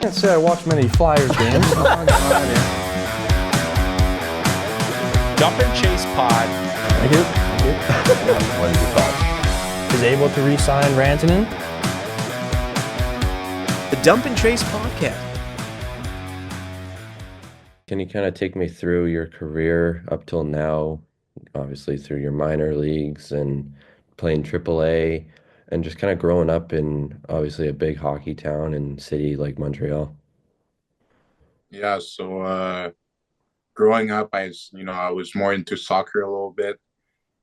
Can't say I watch many Flyers games. Dump and Chase Pod. Thank you. What is your thoughts? Is able to re-sign Rantanen? The Dump and Chase Podcast. Can you kind of take me through your career up till now, obviously through your minor leagues and playing AAA and just kind of growing up in obviously a big hockey town and city like Montreal? Yeah, so growing up, I was more into soccer a little bit,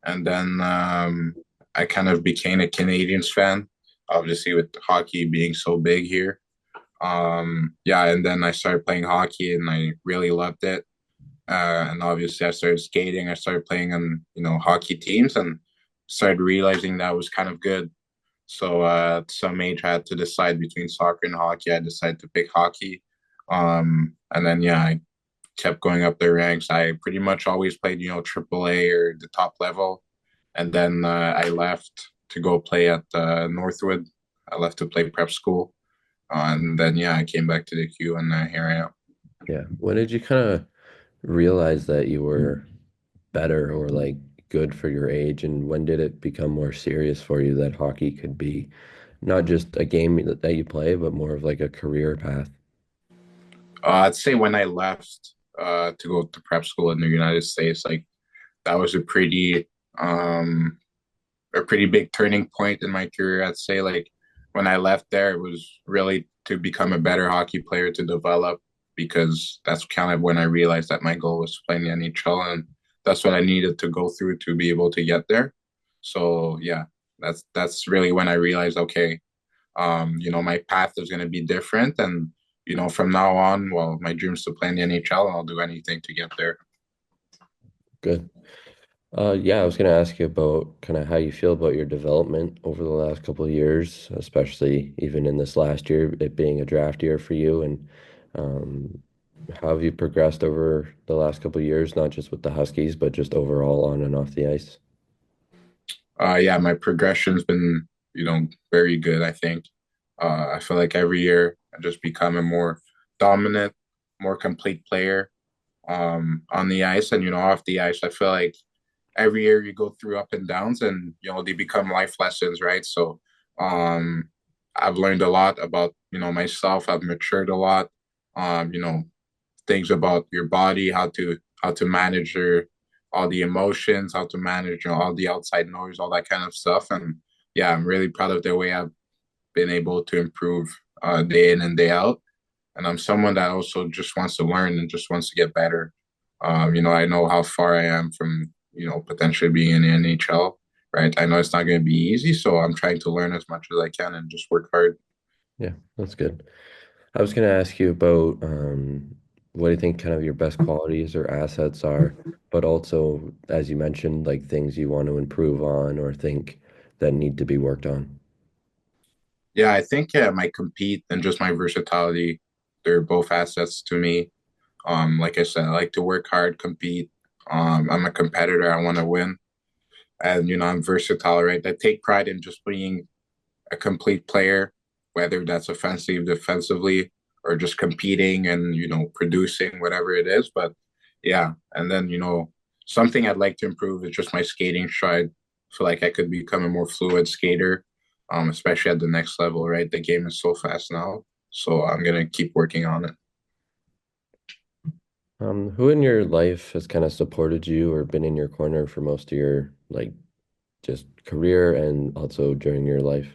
and then I kind of became a Canadiens fan, obviously with hockey being so big here. Yeah, and then I started playing hockey, and I really loved it. And obviously, I started skating. I started playing on hockey teams, and started realizing that was kind of good. So at some age, I had to decide between soccer and hockey. I decided to pick hockey. And then, yeah, I kept going up the ranks. I pretty much always played, AAA or the top level. And then I left to go play at Northwood. I left to play prep school. And then, yeah, I came back to the Q, and here I am. Yeah. When did you kind of realize that you were better or like good for your age? And when did it become more serious for you that hockey could be not just a game that you play, but more of like a career path? I'd say when I left to go to prep school in the United States, like that was a pretty big turning point in my career. I'd say like when I left there, it was really to become a better hockey player, to develop, because that's kind of when I realized that my goal was to play in the NHL, and that's what I needed to go through to be able to get there. So yeah, that's really when I realized, okay, my path is going to be different, and from now on, well, my dream is to play in the NHL, and I'll do anything to get there. Good. Yeah, I was going to ask you about kind of how you feel about your development over the last couple of years, especially even in this last year, it being a draft year for you, and um, how have you progressed over the last couple of years, not just with the Huskies, but just overall on and off the ice? Yeah, my progression's been, very good, I think. I feel like every year I just become a more dominant, more complete player on the ice, and, off the ice. I feel like every year you go through up and downs, and, they become life lessons, right? So I've learned a lot about, myself. I've matured a lot. Things about your body, how to manage all the emotions, how to manage all the outside noise, all that kind of stuff. And yeah, I'm really proud of the way I've been able to improve day in and day out. And I'm someone that also just wants to learn and just wants to get better. I know how far I am from, potentially being in the NHL, right? I know it's not going to be easy, so I'm trying to learn as much as I can and just work hard. Yeah, that's good. I was going to ask you about what do you think kind of your best qualities or assets are, but also, as you mentioned, like things you want to improve on or think that need to be worked on. Yeah, I think my compete and just my versatility, they're both assets to me. Like I said, I like to work hard, compete. I'm a competitor. I want to win, and I'm versatile, right? I take pride in just being a complete player, whether that's offensive, defensively, or just competing and producing whatever it is. But yeah, and then something I'd like to improve is just my skating stride. I feel like I could become a more fluid skater, especially at the next level, right? The game is so fast now, so I'm gonna keep working on it. Who in your life has kind of supported you or been in your corner for most of your like just career and also during your life?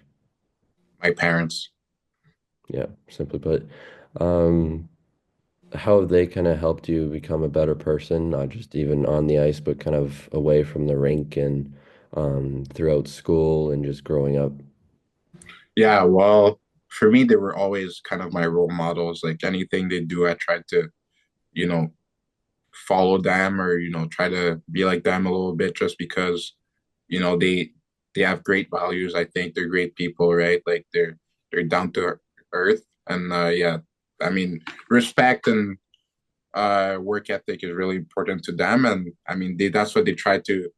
My parents. Yeah, simply put. Um, how have they kind of helped you become a better person, not just even on the ice, but kind of away from the rink and throughout school and just growing up? Yeah, well, for me, they were always kind of my role models. Like anything they do, I tried to, you know, follow them or, try to be like them a little bit just because, they have great values. I think they're great people, right? Like they're down to earth. And yeah, I mean, respect and work ethic is really important to them. And I mean, that's what they try to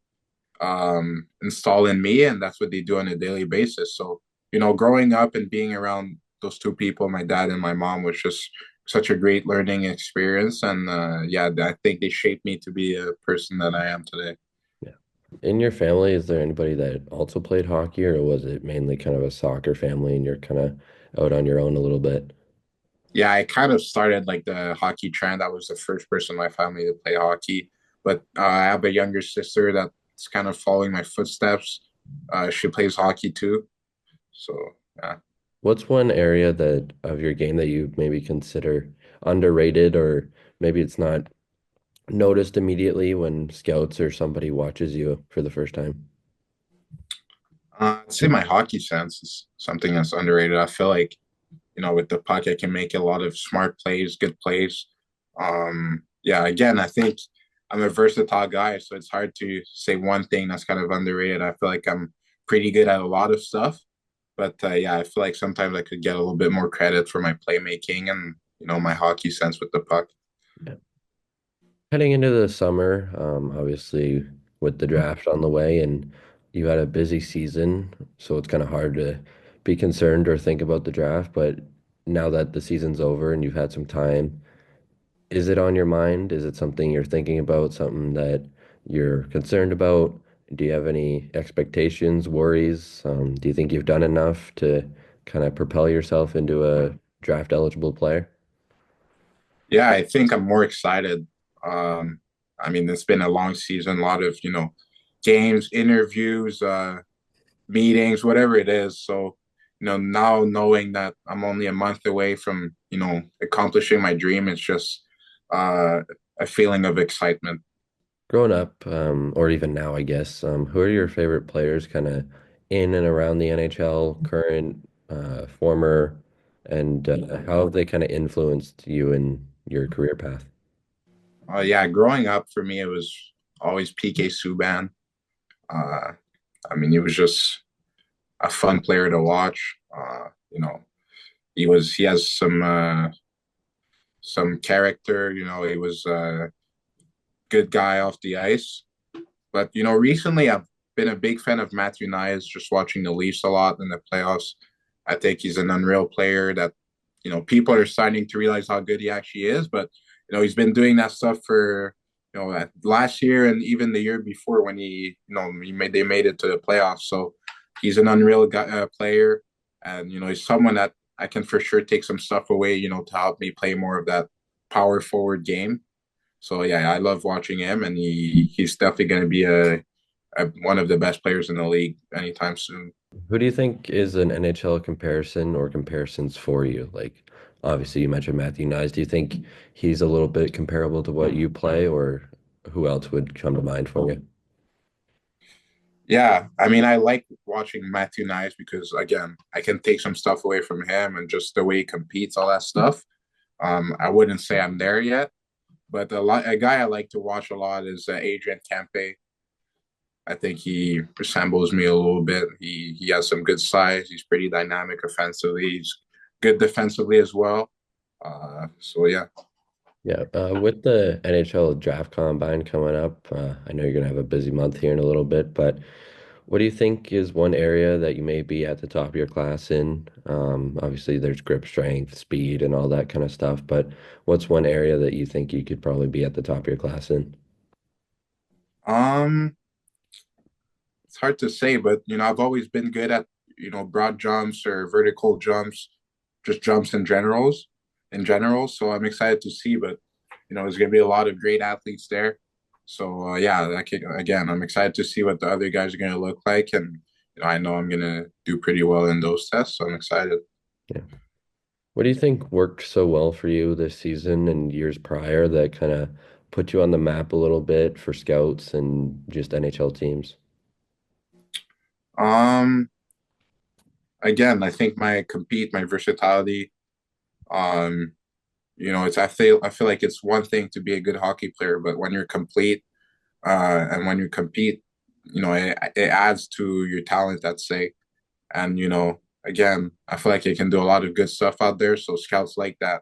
install in me, and that's what they do on a daily basis. So, growing up and being around those two people, my dad and my mom, was just such a great learning experience. And yeah, I think they shaped me to be a person that I am today. Yeah. In your family, is there anybody that also played hockey, or was it mainly kind of a soccer family and you're kind of out on your own a little bit? Yeah, I kind of started like the hockey trend. I was the first person in my family to play hockey, but I have a younger sister that's kind of following my footsteps. She plays hockey too. So yeah. What's one area that of your game that you maybe consider underrated, or maybe it's not noticed immediately when scouts or somebody watches you for the first time? I'd say my hockey sense is something that's underrated. I feel like, with the puck, I can make a lot of smart plays, good plays. Yeah, again, I think I'm a versatile guy, so it's hard to say one thing that's kind of underrated. I feel like I'm pretty good at a lot of stuff, but yeah, I feel like sometimes I could get a little bit more credit for my playmaking and my hockey sense with the puck. Yeah. Heading into the summer, obviously with the draft on the way, and you had a busy season, so it's kind of hard to be concerned or think about the draft. But now that the season's over and you've had some time, is it on your mind? Is it something you're thinking about, something that you're concerned about? Do you have any expectations, worries? Do you think you've done enough to kind of propel yourself into a draft eligible player? Yeah, I think I'm more excited. I mean, it's been a long season, a lot of, games, interviews, meetings, whatever it is. So, now knowing that I'm only a month away from, accomplishing my dream, it's just a feeling of excitement. Growing up, or even now, I guess, who are your favorite players kind of in and around the NHL, current, former, and how have they kind of influenced you in your career path? Yeah, growing up for me, it was always PK Subban. Uh, I mean, he was just a fun player to watch. He has some character. He was a good guy off the ice. But recently I've been a big fan of Matthew Knies, just watching the Leafs a lot in the playoffs. I think he's an unreal player that people are starting to realize how good he actually is. But he's been doing that stuff for last year and even the year before when they made it to the playoffs. So he's an unreal player, and he's someone that I can for sure take some stuff away, to help me play more of that power forward game. So yeah, I love watching him, and he's definitely going to be one of the best players in the league anytime soon. Who do you think is an NHL comparison or comparisons for you? Like, obviously, you mentioned Matthew Knies. Do you think he's a little bit comparable to what you play, or who else would come to mind for you? Yeah, I mean, I like watching Matthew Knies because again, I can take some stuff away from him and just the way he competes, all that stuff. I wouldn't say I'm there yet, but a guy I like to watch a lot is Adrian Kempe. I think he resembles me a little bit. He has some good size. He's pretty dynamic offensively. He's good defensively as well. So yeah. Yeah, with the NHL Draft Combine coming up, I know you're gonna have a busy month here in a little bit, but what do you think is one area that you may be at the top of your class in? Obviously, there's grip strength, speed, and all that kind of stuff, but what's one area that you think you could probably be at the top of your class in? Um, it's hard to say, but I've always been good at broad jumps or vertical jumps, just jumps in general. So I'm excited to see, but there's gonna be a lot of great athletes there. So yeah, again, I'm excited to see what the other guys are gonna look like, and I know I'm gonna do pretty well in those tests. So I'm excited. Yeah. What do you think worked so well for you this season and years prior that kind of put you on the map a little bit for scouts and just NHL teams? Um, Again, I think my versatility. Um, I feel like it's one thing to be a good hockey player, but when you're complete, and when you compete, it adds to your talent, I'd say. And again, I feel like you can do a lot of good stuff out there. So scouts like that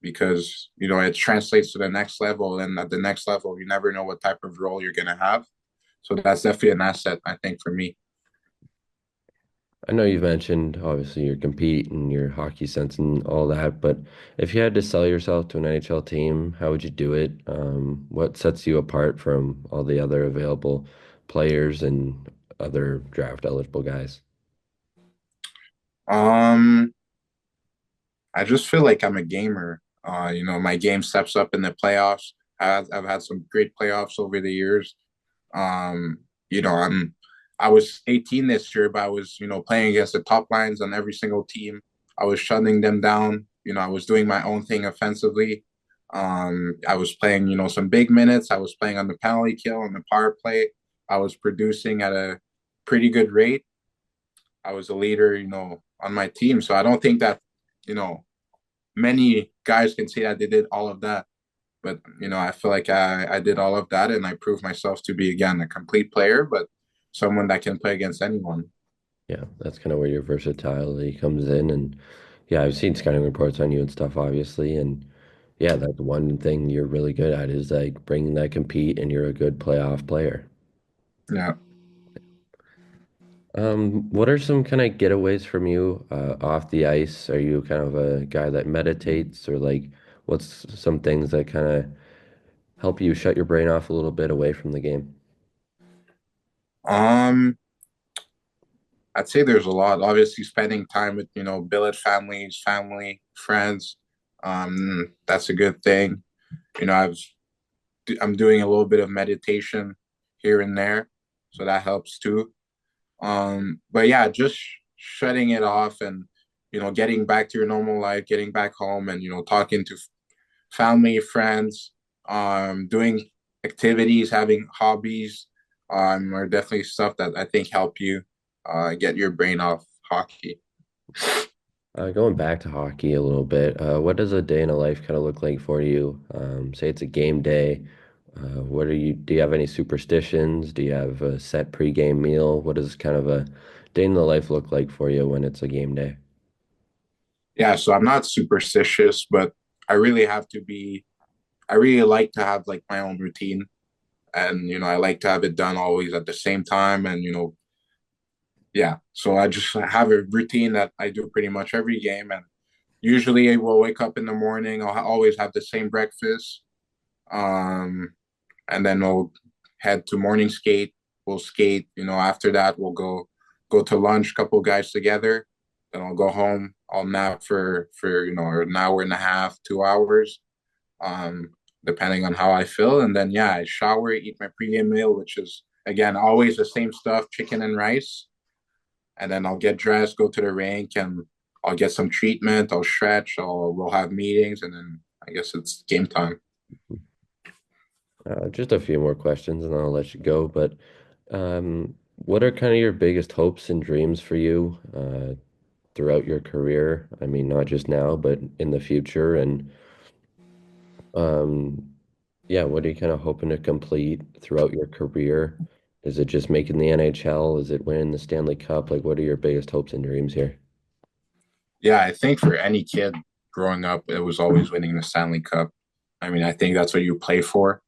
because it translates to the next level, and at the next level, you never know what type of role you're gonna have. So that's definitely an asset, I think, for me. I know you've mentioned obviously your compete and your hockey sense and all that, but if you had to sell yourself to an NHL team, how would you do it? What sets you apart from all the other available players and other draft eligible guys? Um, I just feel like I'm a gamer. My game steps up in the playoffs. I've had some great playoffs over the years. Um, you know, I was 18 this year, but I was, playing against the top lines on every single team. I was shutting them down. I was doing my own thing offensively. I was playing, some big minutes. I was playing on the penalty kill and the power play. I was producing at a pretty good rate. I was a leader, on my team. So I don't think that, you know, many guys can say that they did all of that. But, I feel like I did all of that and I proved myself to be, again, a complete player, but someone that can play against anyone. Yeah, that's kind of where your versatility comes in. And yeah, I've seen scouting reports on you and stuff, obviously. And yeah, that's one thing you're really good at is like bringing that compete and you're a good playoff player. Yeah. What are some kind of getaways from you off the ice? Are you kind of a guy that meditates or like what's some things that kind of help you shut your brain off a little bit away from the game? Um, I'd say there's a lot. Obviously, spending time with, billet families, family, friends. That's a good thing. You know, I'm doing a little bit of meditation here and there, so that helps too. But yeah, just shutting it off and getting back to your normal life, getting back home, and talking to family, friends, doing activities, having hobbies, are definitely stuff that I think help you get your brain off hockey. Going back to hockey a little bit, what does a day in a life kind of look like for you? Say it's a game day. Do you have any superstitions? Do you have a set pregame meal? What does kind of a day in the life look like for you when it's a game day? Yeah, so I'm not superstitious, but I really have to be. I really like to have like my own routine, and I like to have it done always at the same time, and yeah. So I just have a routine that I do pretty much every game, and usually I will wake up in the morning. Always have the same breakfast, um, and then we'll head to morning skate. We'll skate. After that we'll go to lunch. Couple guys together. Then I'll go home. I'll nap for an hour and a half, 2 hours, um, depending on how I feel. And then yeah, I shower, eat my pregame meal, which is again always the same stuff: chicken and rice. And then I'll get dressed, go to the rink, and I'll get some treatment. I'll stretch. We'll have meetings, and then I guess it's game time. Just a few more questions and I'll let you go. But what are kind of your biggest hopes and dreams for you throughout your career? I mean, not just now, but in the future. And um, yeah, what are you kind of hoping to complete throughout your career? Is it just making the NHL? Is it winning the Stanley Cup? Like, what are your biggest hopes and dreams here? Yeah, I think for any kid growing up, it was always winning the Stanley Cup. I mean, I think that's what you play for.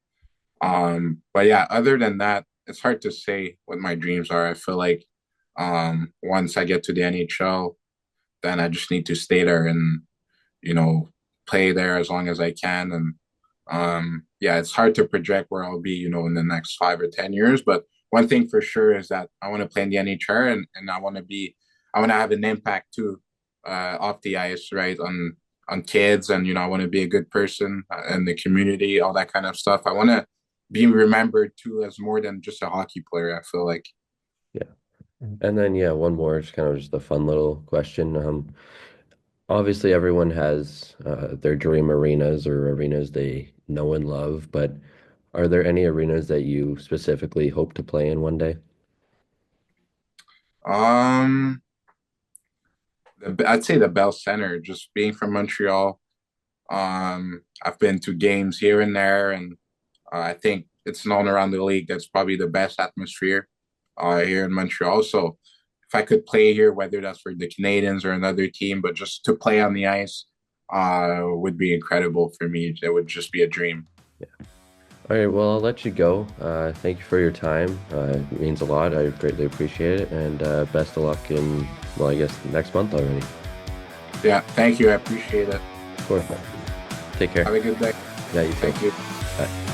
But yeah, other than that, it's hard to say what my dreams are. I feel like once I get to the NHL, then I just need to stay there and you know play there as long as I can. And yeah, it's hard to project where I'll be, in the next 5 or 10 years. But one thing for sure is that I want to play in the NHL and I want to have an impact too off the ice, right? On kids, and I want to be a good person in the community, all that kind of stuff. I want to be remembered too as more than just a hockey player. I feel like. Yeah. And then, yeah, one more, it's kind of just a fun little question. Obviously, everyone has their dream arenas or arenas they know and love, but are there any arenas that you specifically hope to play in one day? Um, I'd say the Bell Center. Just being from Montreal, I've been to games here and there, and I think it's known around the league that's probably the best atmosphere here in Montreal. So if I could play here, whether that's for the Canadians or another team, but just to play on the ice would be incredible for me. It would just be a dream. All right, well, I'll let you go. Thank you for your time. It means a lot. I greatly appreciate it. And best of luck in, well, I guess next month already. Yeah, thank you. I appreciate it. Of course. Take care. Have a good day. Yeah, you too. Thank you. Bye.